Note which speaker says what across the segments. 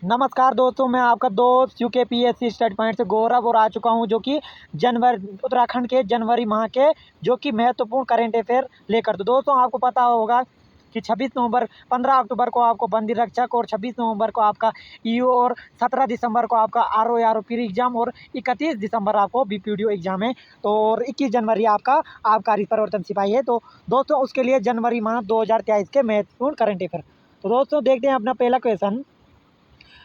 Speaker 1: नमस्कार दोस्तों, मैं आपका दोस्त यूकेपीएससी स्टडी पॉइंट से गौरव और आ चुका हूं जो कि उत्तराखंड के जनवरी माह के जो कि महत्वपूर्ण करेंट अफेयर लेकर। तो दोस्तों आपको पता होगा कि 26 नवंबर 15 अक्टूबर को आपको बंदी रक्षक और 26 नवंबर को आपका ईओ और 17 दिसंबर को आपका आरओ प्री एग्जाम और 31 दिसंबर आपको बीपीडीओ एग्जाम है। तो और 21 जनवरी आपका आबकारी परिवर्तन सिपाही है। तो दोस्तों उसके लिए जनवरी माह 2023 के महत्वपूर्ण करेंट अफेयर। तो दोस्तों देखते हैं अपना पहला क्वेश्चन।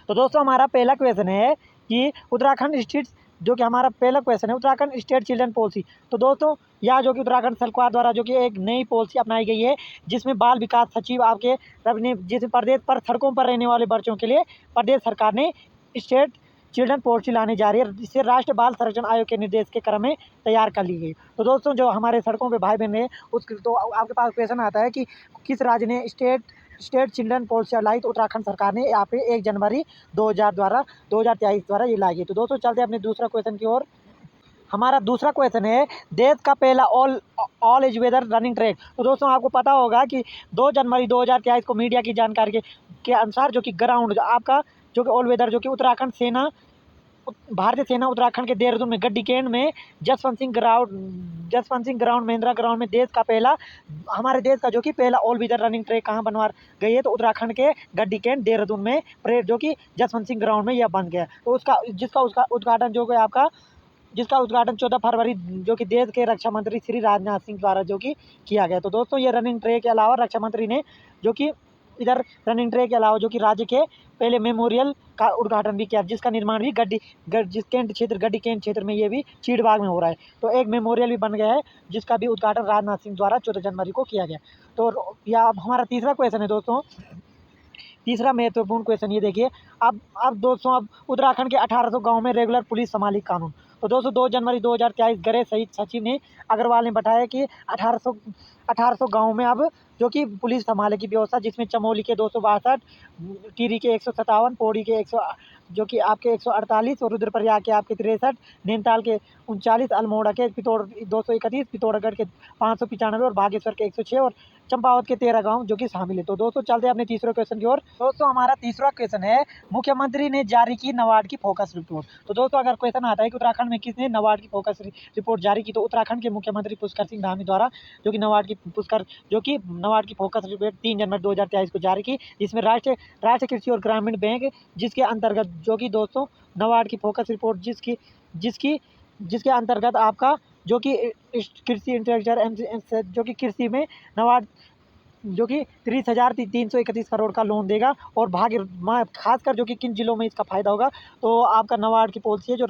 Speaker 1: तो दोस्तों हमारा पहला क्वेश्चन है कि उत्तराखंड स्टेट जो कि हमारा पहला क्वेश्चन है उत्तराखंड स्टेट चिल्ड्रन पॉलिसी। तो दोस्तों यह जो कि उत्तराखंड सरकार द्वारा जो कि एक नई पॉलिसी अपनाई गई है जिसमें बाल विकास सचिव आपके अपने जिस प्रदेश पर सड़कों पर रहने वाले बच्चों के लिए प्रदेश सरकार ने स्टेट चिल्ड्रन पॉलिसी लाने जा रही है, जिससे राष्ट्रीय बाल संरक्षण आयोग के निर्देश के क्रम में तैयार कर ली गई। तो दोस्तों जो हमारे सड़कों पे भाई बहन हैं तो आपके पास क्वेश्चन आता है कि किस राज्य ने स्टेट चिल्ड्रन पॉलिसी लाई। तो उत्तराखंड सरकार ने यहाँ पे 1 जनवरी 2023 द्वारा ये लाई है। तो दोस्तों चलते हैं अपने दूसरा क्वेश्चन की ओर। हमारा दूसरा क्वेश्चन है देश का पहला all age weather running track. तो दोस्तों आपको पता होगा कि 2 जनवरी 2023 को मीडिया की जानकारी के अनुसार जो कि ग्राउंड आपका जो कि ऑल वेदर जो कि भारतीय सेना उत्तराखंड के देहरादून में गड्डी कैंट में जसवंत सिंह ग्राउंड महिंद्रा ग्राउंड में देश का पहला हमारे देश का जो कि पहला ऑल वेदर रनिंग ट्रैक कहाँ बनवा गई है। तो उत्तराखंड के गड्डी कैंट देहरादून में परेड जो कि जसवंत सिंह ग्राउंड में यह बन गया। तो उसका उद्घाटन जो कि आपका जिसका उद्घाटन 14 फरवरी जो कि देश के रक्षा मंत्री श्री राजनाथ सिंह द्वारा जो कि किया गया। तो दोस्तों ये रनिंग ट्रैक के अलावा रक्षा मंत्री ने जो कि इधर रनिंग ट्रैक के अलावा जो कि राज्य के पहले मेमोरियल का उद्घाटन भी किया, जिसका निर्माण भी गड्डी कैंट क्षेत्र में ये भी चीड़बाग में हो रहा है। तो एक मेमोरियल भी बन गया है जिसका भी उद्घाटन राजनाथ सिंह द्वारा 14 जनवरी को किया गया। तो यह हमारा तीसरा क्वेश्चन है दोस्तों। तीसरा महत्वपूर्ण क्वेश्चन ये देखिए, अब दोस्तों अब उत्तराखंड के 1800 गाँव में रेगुलर पुलिस समालिक कानून। तो दोस्तों 2 जनवरी 2023 गृह सचिव ने अग्रवाल ने बताया कि 1800 गाँव में अब जो कि पुलिस संभाले की व्यवस्था, जिसमें चमोली के 262, टिहरी के 157, पौड़ी के 100 जो कि आपके 148 और रुद्रप्रयाग के आपके 63, नैनीताल के 39, अल्मोड़ा के 231, पिथौरागढ़ के 595 और बागेश्वर के 106 और चंपावत के 13 गांव जो कि शामिल है। तो दोस्तों चलते हैं अपने तीसरे क्वेश्चन की ओर। दोस्तों हमारा तीसरा क्वेश्चन है मुख्यमंत्री ने जारी की नाबार्ड की फोकस रिपोर्ट। तो दोस्तों अगर क्वेश्चन आता है कि उत्तराखंड में किसने नाबार्ड की फोकस रिपोर्ट जारी की, तो उत्तराखंड के मुख्यमंत्री पुष्कर सिंह धामी द्वारा जो कि नाबार्ड की फोकस रिपोर्ट 3 जनवरी 2023 को जारी की, जिसमें राष्ट्रीय कृषि और ग्रामीण बैंक जिसके अंतर्गत जो कि दोस्तों नाबार्ड की फोकस रिपोर्ट जिसके अंतर्गत आपका जो कि कृषि इंफ्रास्ट्रक्चर जो कि कृषि में नाबार्ड जो कि 30,331 करोड़ का लोन देगा और खासकर जो कि किन जिलों में इसका फायदा होगा। तो आपका नाबार्ड की पॉलिसी है जो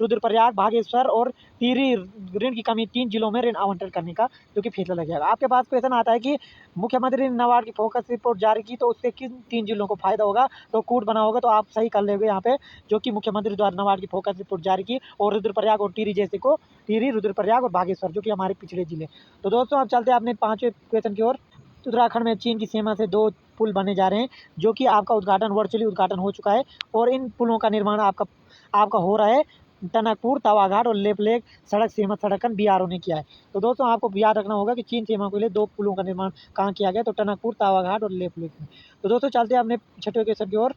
Speaker 1: रुद्रप्रयाग, बागेश्वर और टिहरी ऋण की कमी 3 जिलों में ऋण आवंटन करने का जो कि फैसला लगेगा। आपके पास क्वेश्चन आता है कि मुख्यमंत्री ने नाबार्ड की फोकस रिपोर्ट जारी की तो उससे किन 3 जिलों को फायदा होगा। तो कूट बना होगा, तो आप सही कर लेंगे यहाँ पे जो कि मुख्यमंत्री द्वारा नाबार्ड की फोकस रिपोर्ट जारी की और रुद्रप्रयाग और टिहरी, रुद्रप्रयाग और बागेश्वर जो कि हमारे पिछड़े जिले। तो दोस्तों आप चलते हैं अपने 5वें क्वेश्चन की ओर। उत्तराखंड में चीन की सीमा से 2 पुल बने जा रहे हैं जो कि आपका वर्चुअली उद्घाटन हो चुका है और इन पुलों का निर्माण आपका हो रहा है टनकपुर, तवाघाट और लेपलेक सड़क सीमा सड़कन बीआरओ ने किया है। तो दोस्तों आपको याद रखना होगा कि चीन सीमा के लिए 2 पुलों का निर्माण कहाँ किया गया, तो टनकपुर, तवाघाट और लेपलेक में। तो दोस्तों चलते हैं अपने 6वें क्वेश्चन की ओर।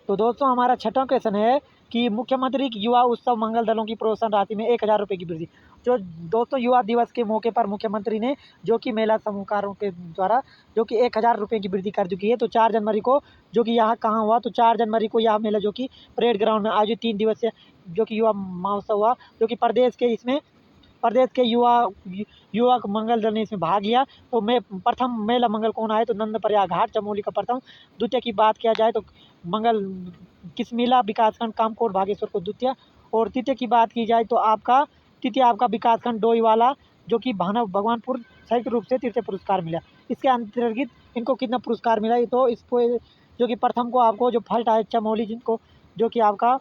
Speaker 1: तो दोस्तों हमारा 6वां क्वेश्चन है कि मुख्यमंत्री की युवा उत्सव मंगल दलों की प्रोत्साहन राशि में 1000 रुपये की वृद्धि। जो दोस्तों युवा दिवस के मौके पर मुख्यमंत्री ने जो कि महिला समूहकारों के द्वारा जो कि 1000 रुपये की वृद्धि कर चुकी है। तो 4 जनवरी को जो कि यहाँ कहाँ हुआ, तो 4 जनवरी को यह मेला जो कि परेड ग्राउंड में आयोजित 3 दिवसीय जो कि युवा महोत्सव हुआ, जो कि प्रदेश के युवा मंगल दल ने इसमें भाग लिया। तो प्रथम मेला मंगल कौन आए, तो नंदप्रयाग घाट चमोली का प्रथम। द्वितीय की बात किया जाए तो मंगल किसमिला विकासखंड कामकोट भागेश्वर को द्वितीय, और तृतीय की बात की जाए तो तृतीय आपका विकासखंड डोईवाला जो कि भगवानपुर संयुक्त रूप से तृतीय पुरस्कार मिला। इसके अंतर्गत इनको कितना पुरस्कार मिला, तो इसको जो कि प्रथम को आपको जो फर्स्ट आए चमोली जिनको जो कि आपका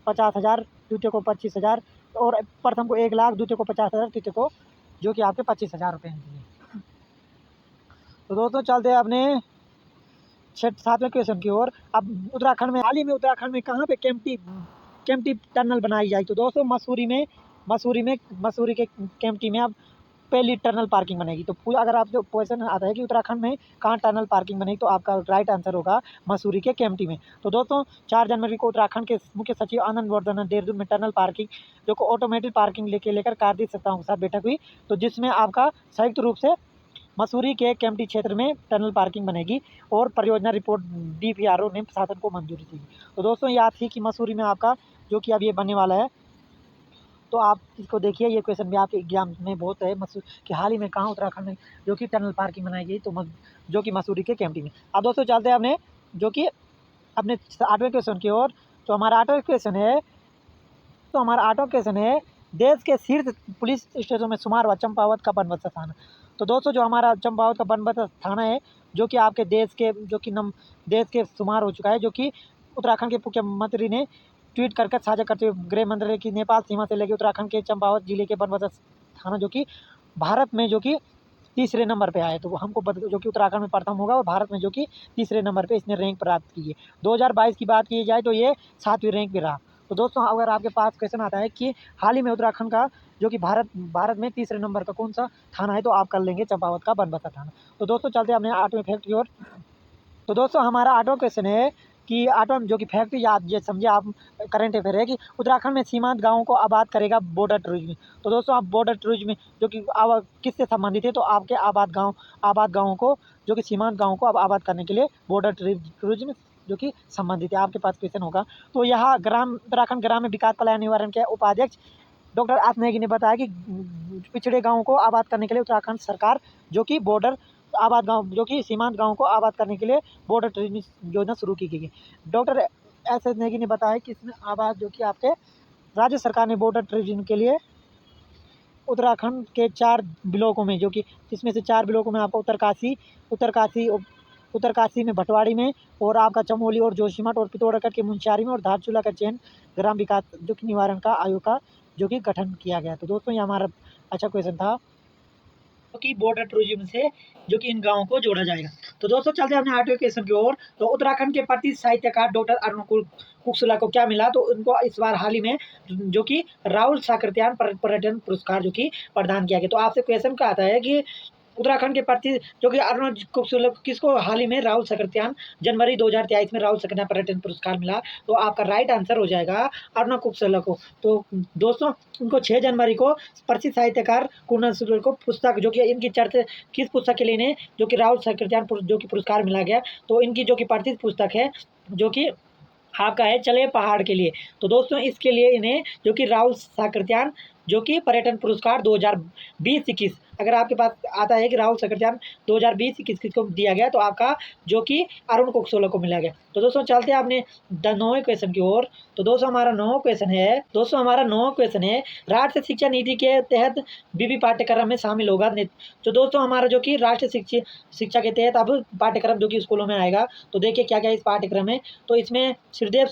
Speaker 1: 50,000, द्वितीय को 25,000 और प्रथम को 1 लाख, द्वितीय को 50,000, तृतीय को जो कि आपके 25,000 रुपये हैं। तो दोस्तों चलते हैं अपने 7वें क्वेश्चन की ओर। अब हाल ही में उत्तराखंड में कहाँ पे केम्प्टी टनल बनाई जाए, तो दोस्तों मसूरी के केम्प्टी में अब पहली टनल पार्किंग बनेगी। तो पूरा अगर आपको क्वेश्चन आता है कि उत्तराखंड में कहाँ टनल पार्किंग बनेगी, तो आपका राइट आंसर होगा मसूरी के केम्प्टी में। तो दोस्तों 4 जनवरी को उत्तराखंड के मुख्य सचिव आनंद वर्धन ने देहरादून में टनल पार्किंग जो को ऑटोमेटेड पार्किंग लेकर कारगिल सत्ताओं के साथ बैठक हुई, तो जिसमें आपका संयुक्त रूप से मसूरी के केम्प्टी क्षेत्र में टनल पार्किंग बनेगी और परियोजना रिपोर्ट DPRO ने प्रशासन को मंजूरी दी। तो दोस्तों याद थी कि मसूरी में आपका जो कि अब ये बनने वाला है, तो आप इसको देखिए, ये क्वेश्चन भी आपके एग्जाम में बहुत है कि हाल ही में कहाँ उत्तराखंड में जो कि टनल पार्किंग बनाई गई, तो जो कि मसूरी के केम्प्टी में। अब दोस्तों चलते हैं अपने जो कि अपने 8वें क्वेश्चन की ओर। तो हमारा 8वां क्वेश्चन है देश के शीर्ष पुलिस स्टेशनों में शुमार हुआ चंपावत का बनबसा थाना। तो दोस्तों जो हमारा चंपावत का बनबसा थाना है जो कि आपके देश के शुमार हो चुका है, जो कि उत्तराखंड के मुख्यमंत्री ने ट्वीट कर साझा करते हुए गृह मंत्रालय की नेपाल सीमा से लेकर उत्तराखंड के चंपावत जिले के बनबसा थाना जो कि भारत में जो कि तीसरे नंबर पे आए। तो हमको जो कि उत्तराखंड में प्रथम होगा और भारत में जो कि तीसरे नंबर पे इसने रैंक प्राप्त की है। 2022 की बात की जाए तो ये 7वीं रैंक पे रहा। तो दोस्तों अगर आपके पास क्वेश्चन आता है कि हाल ही में उत्तराखंड का जो कि भारत में तीसरे नंबर का कौन सा थाना है, तो आप कर लेंगे चंपावत का बनबसा थाना। तो दोस्तों चलते हैं अपने 8वें फैक्ट की ओर। तो दोस्तों हमारा 8वां क्वेश्चन है कि 8वां जो कि फैक्ट या ये समझिए आप करंट अफेयर है कि उत्तराखंड में सीमांत गांवों को आबाद करेगा बॉर्डर टूरिज्म। तो दोस्तों आप बॉर्डर टूरिज्म जो कि किससे संबंधित है, तो आपके आबाद गाँवों को जो कि सीमांत गाँवों को अब आबाद करने के लिए बॉर्डर टूरिज्म जो कि संबंधित है, आपके पास क्वेश्चन होगा। तो यहाँ उत्तराखंड ग्रामीण विकास पलायन निवारण के उपाध्यक्ष डॉक्टर आस नेगी ने बताया कि पिछड़े गाँवों को आबाद करने के लिए उत्तराखंड सरकार जो कि आबाद गांव जो कि सीमांत गांवों को आबाद करने के लिए बॉर्डर टूरिज्म योजना शुरू की गई है। डॉक्टर एस नेगी ने बताया कि इसमें आबाद जो कि आपके राज्य सरकार ने बॉर्डर टूरिज्म के लिए उत्तराखंड के 4 ब्लॉकों में जो कि इसमें से 4 ब्लॉकों में आपको उत्तरकाशी में भटवाड़ी में और आपका चमोली और जोशीमठ और पिथौरागढ़ के मुंशियारी में और धारचूला का चयन ग्राम विकास जो कि निवारण का आयोग का जो कि गठन किया गया। तो दोस्तों ये हमारा अच्छा क्वेश्चन था कि बॉर्डर टूरिज्म से जो कि इन गाँवों को जोड़ा जाएगा। तो दोस्तों चलते हैं अपने 8वें क्वेश्चन की ओर। तो उत्तराखंड के प्रसिद्ध साहित्यकार डॉक्टर अरुण कुकसुला को क्या मिला, तो उनको इस बार हाल ही में जो कि राहुल साकृत्यायन पर्यटन पुरस्कार जो कि प्रदान किया गया। तो आपसे क्वेश्चन का आता है कि उत्तराखंड के प्रति जो कि अरुण कुकसुला किसको हाल ही में राहुल साकृत्यायन जनवरी 2023 में राहुल साकृत्यायन पर्यटन पुरस्कार मिला, तो आपका राइट आंसर हो जाएगा अरुण कुकसुला को। तो दोस्तों उनको 6 जनवरी को प्रसिद्ध साहित्यकार कुकसुला को पुस्तक जो कि इनकी चर्चा किस पुस्तक के लिए ने जो कि राहुल साकृत्यायन जो कि पुरस्कार मिला गया, तो इनकी जो कि प्रसिद्ध पुस्तक है जो कि आपका है चले पहाड़ के लिए। तो दोस्तों इसके लिए इन्हें जो कि राहुल साकृत्यायन जो कि पर्यटन पुरस्कार 2020-21 अगर आपके पास आता है कि राहुल साकृत्यायन 2020-21 किसको दिया गया, तो आपका जो कि अरुण कुकसुला को मिला गया। तो दोस्तों चलते हैं अपने 9वें क्वेश्चन की ओर। तो दोस्तों हमारा 9वां क्वेश्चन है राष्ट्रीय शिक्षा नीति के तहत बीबी पाठ्यक्रम में शामिल होगा। तो दोस्तों हमारा जो कि राष्ट्रीय शिक्षा के तहत अब पाठ्यक्रम जो कि स्कूलों में आएगा, तो देखिए क्या क्या इस पाठ्यक्रम में। तो इसमें श्रीदेव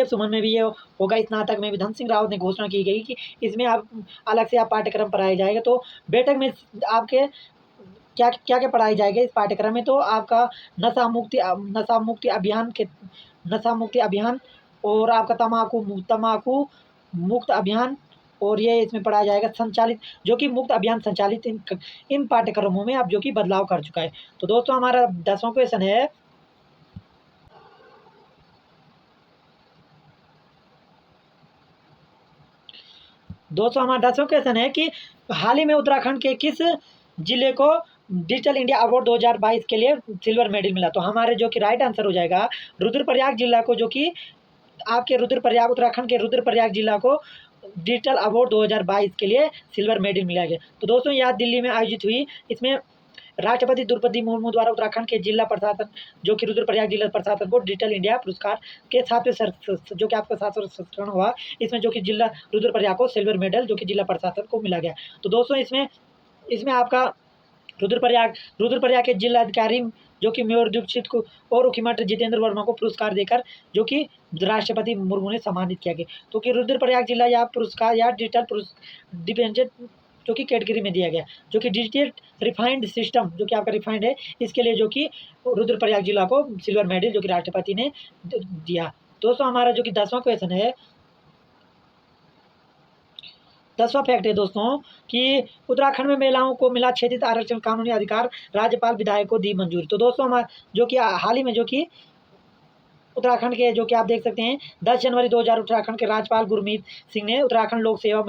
Speaker 1: सुमन में भी ये होगा, स्नातक में भी धन सिंह रावत ने घोषणा की गई कि इसमें आप अलग से आप पाठ्यक्रम पढ़ाया जाएगा। तो बैठक में आपके क्या क्या पढ़ाई जाएगा इस पाठ्यक्रम में, तो आपका नशा मुक्ति अभियान और आपका तम्बाकू मुक्त अभियान, और ये इसमें पढ़ाया जाएगा संचालित जो कि मुक्त अभियान संचालित इन पाठ्यक्रमों में अब जो कि बदलाव कर चुका है। तो दोस्तों हमारा 10वां क्वेश्चन है। दोस्तों हमारा 10वां क्वेश्चन है कि हाल ही में उत्तराखंड के किस जिले को डिजिटल इंडिया अवार्ड 2022 के लिए सिल्वर मेडल मिला, तो हमारे जो कि राइट आंसर हो जाएगा रुद्रप्रयाग जिला को, जो कि आपके उत्तराखंड के रुद्रप्रयाग जिला को डिजिटल अवार्ड 2022 के लिए सिल्वर मेडल मिला गया। तो दोस्तों यह दिल्ली में आयोजित हुई, इसमें राष्ट्रपति द्रौपदी मुर्मू द्वारा उत्तराखंड के जिला प्रशासन जो कि रुद्रप्रयाग जिला प्रशासन को डिजिटल इंडिया पुरस्कार के 7वें जो कि आपका 7वां संस्करण हुआ, इसमें जो कि जिला रुद्रप्रयाग को सिल्वर मेडल जो कि जिला प्रशासन को मिला गया। तो दोस्तों इसमें आपका रुद्रप्रयाग के जिलाधिकारी जो कि मेयर दीक्षित को और मुख्यमंत्री जितेंद्र वर्मा को पुरस्कार देकर जो कि राष्ट्रपति मुर्मू ने सम्मानित किया गया। तो कि रुद्रप्रयाग जिला या पुरस्कार या डिजिटल डिपेंडेंट जो कि कैटेगरी में दिया गया, जो कि डिजिटल रिफाइंड सिस्टम जो कि आपका रिफाइंड है, इसके लिए जो कि रुद्रप्रयाग जिला को सिल्वर मेडल जो कि राष्ट्रपति ने दिया। दोस्तों हमारा जो कि 10वां क्वेश्चन है 10वां फैक्ट है दोस्तों कि उत्तराखंड में महिलाओं को मिला क्षेत्रीय आरक्षण कानूनी अधिकार, राज्यपाल विधायक को दी मंजूरी। तो दोस्तों हमारा जो कि हाल ही में जो कि उत्तराखंड के जो कि आप देख सकते हैं 10 जनवरी 2000 उत्तराखंड के राज्यपाल गुरमीत सिंह ने उत्तराखंड लोक सेवा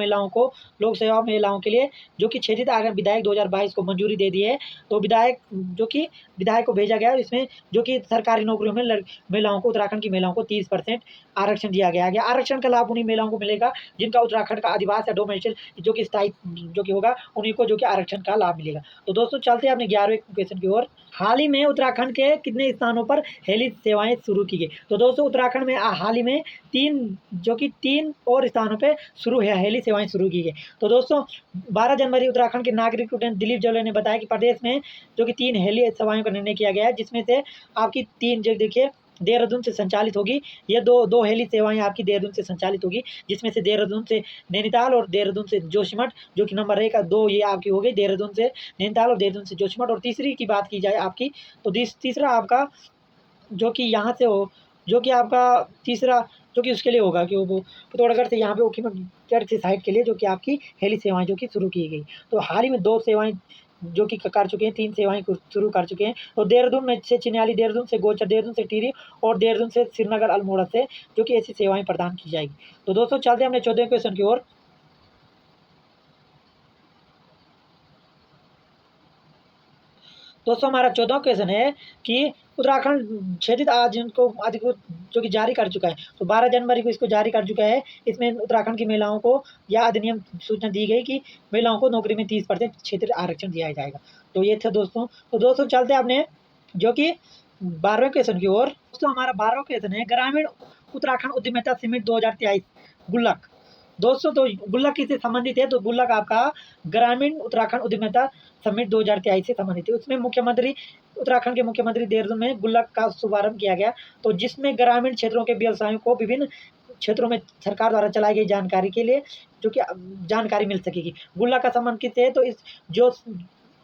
Speaker 1: महिलाओं के लिए जो कि क्षेत्रीय आरक्षण विधेयक 2022 को मंजूरी दे दी है। तो विधायक को भेजा गया, इसमें जो कि सरकारी नौकरियों में महिलाओं को, उत्तराखंड की महिलाओं को 30% आरक्षण दिया गया है। आरक्षण का लाभ उन्हीं महिलाओं को मिलेगा जिनका उत्तराखंड का आदिवासी या डोमेस्टिक जो कि स्थायी जो कि होगा, उन्हीं को जो कि आरक्षण का लाभ मिलेगा। तो दोस्तों चलते हैं अपने 11वें क्वेश्चन की ओर। हाल ही में उत्तराखंड के कितने स्थानों पर हेली सेवाएं शुरू की गई? तो दोस्तों उत्तराखंड में हाल ही में 3 और स्थानों पे शुरू है हेली सेवाएं शुरू की गई। तो दोस्तों 12 जनवरी उत्तराखंड के नागरिक उड्डयन दिलीप जवले ने बताया कि प्रदेश में जो कि 3 हेली सेवाओं का निर्णय किया गया है, जिसमें से आपकी 3 जो देखिए देहरादून से संचालित होगी। ये दो हेली सेवाएं आपकी देहरादून से संचालित होगी, जिसमें से देहरादून से नैनीताल और देहरादून से जोशीमठ जो कि नंबर 1 2 ये आपकी हो गई, देहरादून से नैनीताल और देहरादून से जोशीमठ। और तीसरी की बात की जाए आपकी, तो तीसरा आपका जो कि यहाँ से हो, जो कि आपका तीसरा जो कि उसके लिए होगा कि वो पिथौरागढ़ से यहाँ पे ओखीगढ़ की साइड के लिए जो कि आपकी हेली सेवाएं जो कि शुरू की गई। तो हाल ही में 2 सेवाएं जो कि कर चुके हैं, 3 सेवाएं शुरू कर चुके हैं। तो देहरादून में से चिन्याली, देहरादून से गोचर, देहरादून से टिहरी और देहरादून से श्रीनगर अल्मोड़ा से जो कि ऐसी सेवाएं प्रदान की जाएगी। तो दोस्तों चलते हैं अपने 14वें क्वेश्चन की ओर। दोस्तों हमारा 14वां क्वेश्चन है कि उत्तराखंड क्षेत्रीय आरक्षण को अधिकृत जो कि जारी कर चुका है। तो 12 जनवरी को इसको जारी कर चुका है। इसमें उत्तराखंड की महिलाओं को यह अधिनियम सूचना दी गई कि महिलाओं को नौकरी में 30% क्षेत्रीय आरक्षण दिया जाएगा। तो ये था दोस्तों। तो दोस्तों चलते हैं अपने जो कि 12वें क्वेश्चन की ओर। दोस्तों हमारा 12वां क्वेश्चन है ग्रामीण उत्तराखंड उद्यमिता समिट 2023 गुल्लक। दोस्तों तो गुल्लक किससे संबंधित है? तो गुल्लक आपका ग्रामीण उत्तराखंड उद्यमिता समिट 2023 से संबंधित है। उसमें उत्तराखंड के मुख्यमंत्री देहरादून में गुल्लक का शुभारंभ किया गया। तो जिसमें ग्रामीण क्षेत्रों के व्यवसायों को विभिन्न क्षेत्रों में सरकार द्वारा चलाई गई जानकारी के लिए जो कि जानकारी मिल सकेगी। गुल्लक का संबंध किससे है? तो इस जो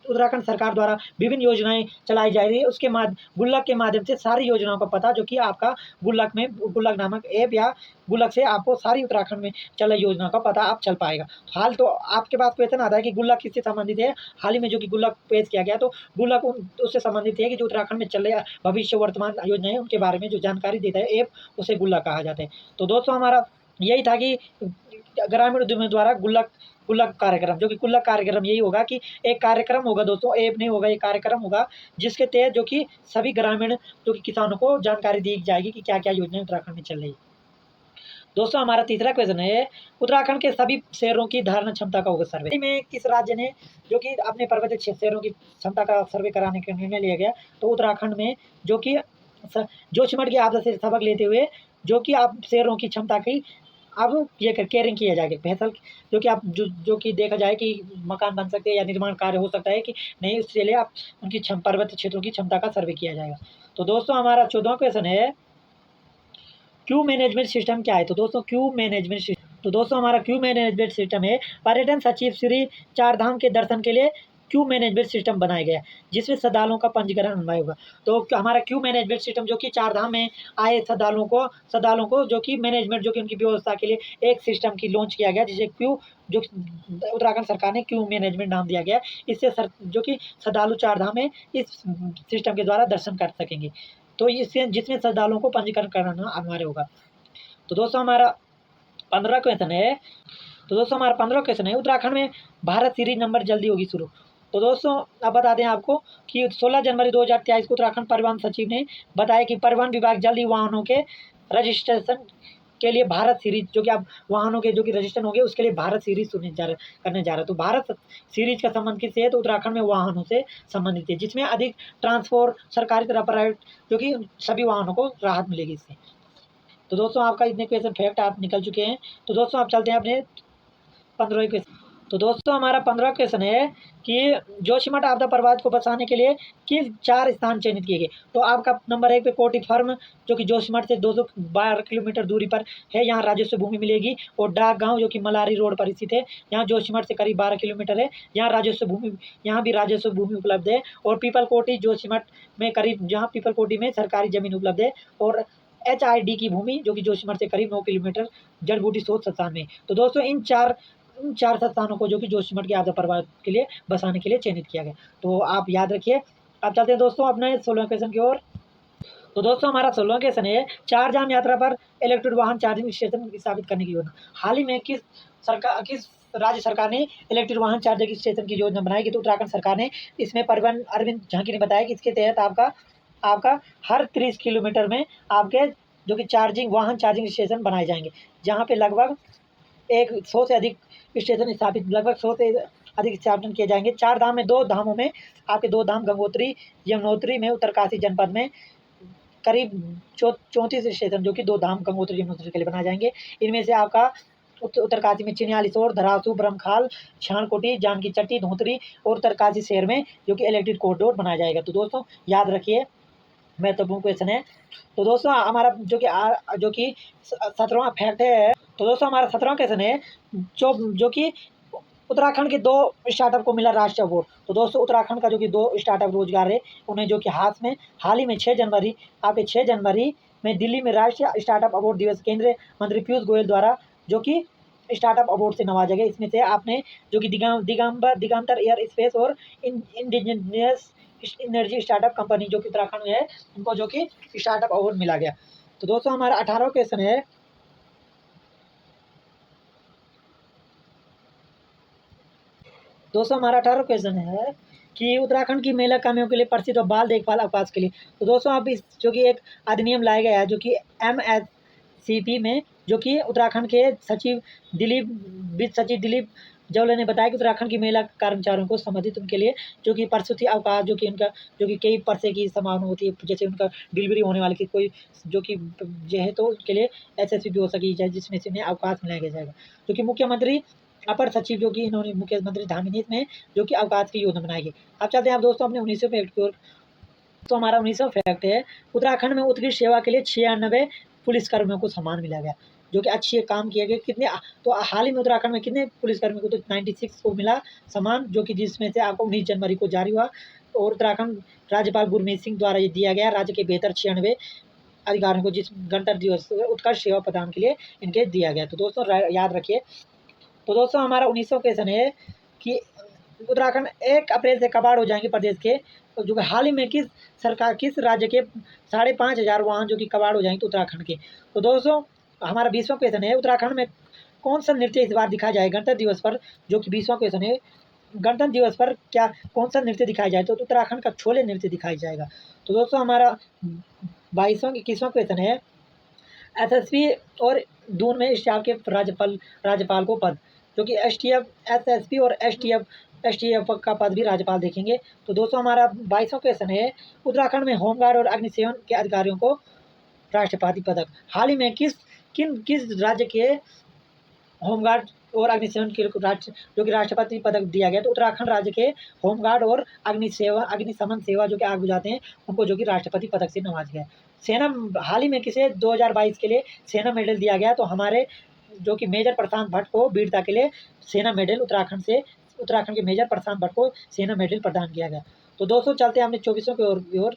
Speaker 1: उत्तराखंड सरकार द्वारा विभिन्न योजनाएं चलाई जा रही है, उसके गुल्लक के माध्यम से सारी योजनाओं का पता जो कि आपका गुल्लक नामक ऐप या गुल्लक से आपको सारी उत्तराखंड में चल रही योजना का पता आप चल पाएगा। हाल तो आपके पास क्वेश्चन आता है कि गुल्लक किससे संबंधित है। हाल ही में जो कि गुल्लक पेश किया गया, तो गुल्लक उससे संबंधित है कि जो उत्तराखंड में चल रहे भविष्य वर्तमान योजनाएं उनके बारे में जो जानकारी देता है ऐप, उसे गुल्लक कहा जाता है। तो दोस्तों हमारा यही था कि ग्रामीण उद्यमियों द्वारा गुल्लक कार्यक्रम, जो कि गुल्लक कार्यक्रम यही होगा कि एक कार्यक्रम होगा दोस्तों, ऐप नहीं होगा, एक कार्यक्रम होगा जिसके तहत जो कि सभी ग्रामीण जो कि किसानों को जानकारी दी जाएगी कि क्या क्या योजनाएं उत्तराखंड में चल रही है। दोस्तों हमारा तीसरा क्वेश्चन है उत्तराखंड के सभी शहरों की धारण क्षमता का होगा सर्वे में किस राज्य ने जो कि अपने पर्वतीय शहरों की क्षमता का सर्वे कराने का निर्णय लिया गया? तो उत्तराखंड में जो कि जोशीमठ की आपदा से सबक लेते हुए जो कि आप शहरों की क्षमता की अब ये केयरिंग किया जाएगा। फैसल जो कि आप जो कि देखा जाए कि मकान बन सकते हैं या निर्माण कार्य हो सकता है कि नहीं, उसके लिए आप उनकी पर्वतीय क्षेत्रों की क्षमता का सर्वे किया जाएगा। तो दोस्तों हमारा 14वां क्वेश्चन है क्यू मैनेजमेंट सिस्टम क्या है? तो दोस्तों हमारा क्यू मैनेजमेंट सिस्टम है पर्यटन सचिव श्री चारधाम के दर्शन के लिए क्यू मैनेजमेंट सिस्टम बनाया गया जिसमें श्रद्धालुओं का पंजीकरण अनिवार्य होगा। तो हमारा क्यू मैनेजमेंट सिस्टम जो कि चारधाम में आए श्रद्धालुओं को जो कि मैनेजमेंट जो कि उनकी व्यवस्था के लिए एक सिस्टम की लॉन्च किया गया, जिसे क्यू जो उत्तराखंड सरकार ने क्यू मैनेजमेंट नाम दिया गया। इससे जो कि श्रद्धालु चारधाम में इस सिस्टम के द्वारा दर्शन कर सकेंगे। तो इससे जिसमें श्रद्धालुओं को पंजीकरण कराना अनिवार्य होगा। तो दोस्तों हमारा 15वां क्वेश्चन है उत्तराखंड में भारत सीरीज नंबर जल्दी होगी शुरू। तो दोस्तों अब बता दें आपको कि 16 जनवरी 2023 को उत्तराखंड परिवहन सचिव ने बताया कि परिवहन विभाग जल्द ही वाहनों के रजिस्ट्रेशन के लिए भारत सीरीज जो कि आप वाहनों के जो कि रजिस्ट्रेशन होंगे उसके लिए भारत सीरीज करने जा रहा है। तो भारत सीरीज का संबंध किससे है? तो उत्तराखंड में वाहनों से संबंधित है, जिसमें अधिक ट्रांसपोर्ट सरकारी तरह प्राइवेट जो कि सभी वाहनों को राहत मिलेगी इससे। तो दोस्तों आपका इतने क्वेश्चन फैक्ट आप निकल चुके हैं। तो दोस्तों आप चलते हैं अपने 15वें क्वेश्चन। तो दोस्तों हमारा 15वां क्वेश्चन है कि जोशीमठ आपदा प्रभावित को बचाने के लिए किस 4 स्थान चयनित किए गए? तो आपका नंबर 1 पे कोटी फर्म जो कि जोशीमठ से 212 किलोमीटर दूरी पर है, यहाँ राजस्व भूमि मिलेगी। और डाक गांव जो कि मलारी रोड पर स्थित है, यहाँ जोशीमठ से करीब 12 किलोमीटर है, यहाँ भी राजस्व भूमि उपलब्ध है। और पीपल कोटी जोशीमठ में करीब, जहाँ पीपल कोटी में सरकारी जमीन उपलब्ध है। और HID की भूमि जो कि जोशीमठ से करीब 9 किलोमीटर जड़ बूटी शोध संस्थान में। तो दोस्तों इन 4 उन 4 संस्थानों को जो कि जोशीमठ की आपदा प्रभावित के लिए बसाने के लिए चयनित किया गया। तो आप याद रखिए। अब चलते हैं दोस्तों अपने 16वें क्वेश्चन की ओर। तो दोस्तों हमारा 16वां क्वेश्चन है, चारधाम यात्रा पर इलेक्ट्रिक वाहन चार्जिंग स्टेशन स्थापित करने की योजना। हाल ही में किस राज्य सरकार ने इलेक्ट्रिक वाहन चार्जिंग स्टेशन की योजना बनाई कि तो उत्तराखंड सरकार ने। इसमें परिवहन अरविंद झांकी ने बताया कि इसके तहत आपका हर 30 किलोमीटर में आपके जो कि वाहन चार्जिंग स्टेशन बनाए जाएंगे, जहाँ पे लगभग 100 से अधिक स्टेशन स्थापित लगभग 100 से अधिक स्थापन किए जाएंगे। 4 धाम में 2 धामों में आपके 2 धाम गंगोत्री यमुनोत्री में उत्तरकाशी जनपद में करीब 34 स्टेशन जो कि 2 धाम गंगोत्री यमुनोत्री के लिए बनाए जाएंगे। इनमें से आपका उत्तरकाशी में चिन्यालीसोर, धरासू, ब्रह्मखाल, छाणकोटी, जानकी चट्टी, धोतरी और उत्तरकाशी शहर में जो कि इलेक्ट्रिक कॉरिडोर बनाया जाएगा। तो दोस्तों याद रखिए, महत्वपूर्ण क्वेश्चन है। तो दोस्तों हमारा जो कि 17वां फैक्ट है। तो दोस्तों हमारा 17वां क्वेश्चन है, जो कि उत्तराखंड के 2 स्टार्टअप को मिला राष्ट्रीय अवार्ड। तो दोस्तों उत्तराखंड का जो कि 2 स्टार्टअप रोजगार है, उन्हें जो कि हाल ही में 6 जनवरी में दिल्ली में राष्ट्रीय स्टार्टअप अवार्ड दिवस केंद्रीय मंत्री पीयूष गोयल द्वारा जो कि स्टार्टअप अवार्ड से नवाजा गया। इसमें से आपने जो कि दिगंबर एयर स्पेस और इंडिजिनियस एनर्जी स्टार्टअप कंपनी जो कि उत्तराखंड में है, उनको जो कि स्टार्टअप अवार्ड मिला गया। तो दोस्तों हमारा 18वां क्वेश्चन है। दोस्तों हमारा 18वां क्वेश्चन है कि उत्तराखंड की महिला कर्मियों के लिए प्रसिद्ध और बाल देखभाल अवकाश के लिए। तो दोस्तों अब इस जो कि एक अधिनियम लाया गया है जो कि MSCP में, जो कि उत्तराखंड के वित्त सचिव दिलीप जवले ने बताया कि उत्तराखंड की महिला कर्मचारियों को संबंधित उनके लिए जो कि प्रसूति अवकाश जो कि उनका जो कि कई परसे की संभावना होती है, जैसे उनका डिलीवरी होने वाली की कोई जो कि जो है, तो उनके लिए SSP भी हो सकी जाए, जिसमें से उन्हें अवकाश मिलाया जाएगा। जो कि मुख्यमंत्री अपर सचिव जो कि इन्होंने मुख्यमंत्री धामिनी में जो कि अवकाश की योजना बनाई है। अब चलते हैं आप दोस्तों अपने 19वें फैक्ट की ओर। तो हमारा 19वां फैक्ट है, उत्तराखंड में उत्कृष्ट सेवा के लिए 96 पुलिसकर्मियों को सम्मान मिला गया, जो कि अच्छे काम किए गए। कितने तो हाल ही में उत्तराखंड में कितने पुलिसकर्मियों को, तो 96 को मिला सम्मान, जो कि जिसमें से आपको 19 जनवरी को जारी हुआ। और उत्तराखंड राज्यपाल गुरमीत सिंह द्वारा ये दिया गया राज्य के बेहतर 96 अधिकारियों को, जिस गणतंत्र दिवस उत्कृष्ट सेवा प्रदान के लिए इनके दिया गया। तो दोस्तों याद रखिए। तो दोस्तों हमारा 19वां क्वेश्चन है कि उत्तराखंड 1 अप्रैल से कबाड़ हो जाएंगे प्रदेश के, तो जो हाल ही में किस राज्य के 5,500 वाहन जो कि कबाड़ हो जाएंगे, तो उत्तराखंड के। तो दोस्तों हमारा 20वां क्वेश्चन है, उत्तराखंड में कौन सा नृत्य इस बार दिखाया जाएगा गणतंत्र दिवस पर, जो कि 20वां क्वेश्चन है, गणतंत्र दिवस पर क्या कौन सा नृत्य दिखाया जाए, तो उत्तराखंड का छोले नृत्य दिखाया जाएगा। तो दोस्तों हमारा 21वां क्वेश्चन है, SSP और दून में स्टाफ के राज्यपाल को पद, जो कि SSP और STF का पद भी राज्यपाल देखेंगे। तो दोस्तों हमारा 22वां क्वेश्चन है, उत्तराखंड में होमगार्ड और अग्निशमन के अधिकारियों को राष्ट्रपति पदक। हाल ही में किस राज्य के होमगार्ड और अग्निशमन के जो कि राष्ट्रपति पदक दिया गया, तो उत्तराखंड राज्य के होमगार्ड और अग्निशमन सेवा जो कि आग बुझाते हैं, उनको जो कि राष्ट्रपति पदक से नवाजा गया। सेना हाल ही में किसे 2022 के लिए सेना मेडल दिया गया, तो हमारे जो कि मेजर प्रशांत भट्ट को वीरता के लिए सेना मेडल उत्तराखंड के मेजर प्रशांत भट्ट को सेना मेडल प्रदान किया गया। तो दोस्तों चलते हैं हमने 24वां की ओर।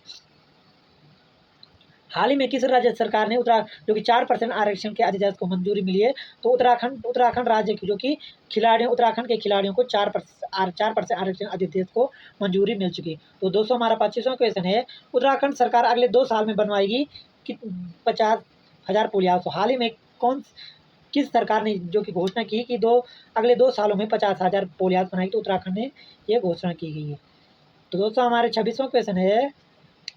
Speaker 1: हाल ही में किस राज्य सरकार ने जो कि 4% आरक्षण के अध्यादेश को मंजूरी मिली है, तो उत्तराखंड राज्य की जो कि उत्तराखंड के खिलाड़ियों को 4% आरक्षण अध्यादेश को मंजूरी मिल चुकी। तो दोस्तों हमारा 25वां क्वेश्चन है, उत्तराखंड सरकार अगले 2 साल में बनवाएगी 50,000 पुल हाउस। हाल ही में किस सरकार ने जो कि घोषणा की कि अगले 2 सालों में 50,000 पुल हाउस बनाएगी, तो उत्तराखंड ने ये घोषणा की गई है। तो दोस्तों हमारे 26वां क्वेश्चन है,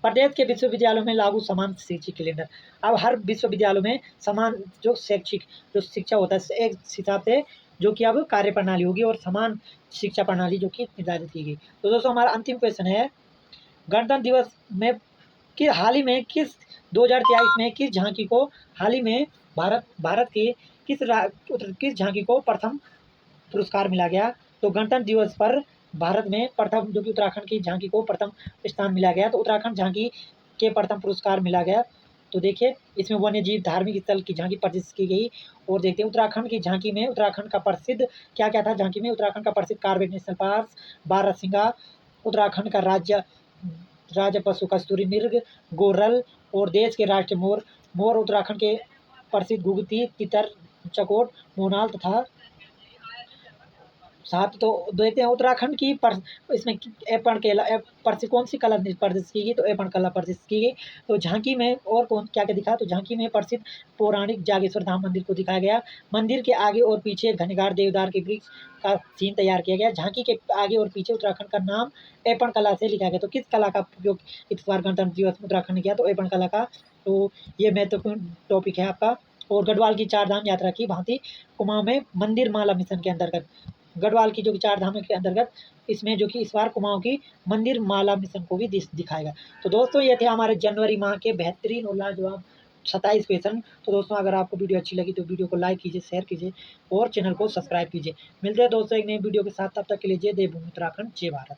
Speaker 1: प्रदेश के विश्वविद्यालयों में लागू समान शैक्षिक कैलेंडर। अब हर विश्वविद्यालयों में समान जो शिक्षा होता है, एक हिसाब से जो कि अब कार्य प्रणाली होगी और समान शिक्षा प्रणाली जो कि निर्धारित की गई। तो दोस्तों हमारा अंतिम क्वेश्चन है, गणतंत्र दिवस में हाल ही में 2023 में किस झांकी को हाल ही में भारत की किस झांकी को प्रथम पुरस्कार मिला गया, तो गणतंत्र दिवस पर भारत में प्रथम जो कि उत्तराखंड की झांकी को प्रथम स्थान मिला गया, तो उत्तराखंड झांकी के प्रथम पुरस्कार मिला गया। तो देखिए इसमें वन्य जीव धार्मिक स्थल की झांकी प्रदर्शित की गई। और देखते हैं उत्तराखंड की झांकी में उत्तराखंड का प्रसिद्ध क्या क्या था। झांकी में उत्तराखंड का प्रसिद्ध कार्बेट नेशनल पार्क, बारहसिंगा, उत्तराखंड का राज्य पशु कस्तूरी मृग, गोरल और देश के राष्ट्रीय मोर, उत्तराखंड के प्रसिद्ध घुघुती, तितर, चकोट, मोनाल तथा साथ तो देखते हैं उत्तराखंड की इसमें एपण के पर कौन सी कला प्रदर्शित की गई, तो एपण कला प्रदर्शित की गई। तो झांकी में और कौन क्या क्या दिखा, तो झांकी में प्रसिद्ध पौराणिक जागेश्वर धाम मंदिर को दिखाया गया। मंदिर के आगे और पीछे घनघार देवदार के वृक्ष का सीन तैयार किया गया। झांकी के आगे और पीछे उत्तराखंड का नाम एपण कला से लिखा गया। तो किस कला का उपयोग इस बार गणतंत्र दिवस में उत्तराखंड ने किया, तो एपण कला का। तो ये महत्वपूर्ण टॉपिक है आपका। और गढ़वाल की चार धाम यात्रा की भांति कुमाऊं में मंदिर माला मिशन के अंतर्गत, गढ़वाल की जो कि चार धाम के अंतर्गत इसमें जो कि इस बार कुमाऊं की मंदिर माला मिशन को भी दिखाएगा। तो दोस्तों ये थे हमारे जनवरी माह के बेहतरीन और लाजवाब 27 क्वेश्चन। तो दोस्तों अगर आपको वीडियो अच्छी लगी तो वीडियो को लाइक कीजिए, शेयर कीजिए और चैनल को सब्सक्राइब कीजिए। मिलते हैं दोस्तों एक नई वीडियो के साथ, तब तक के लिए जय देवभूमि उत्तराखंड, जय भारत।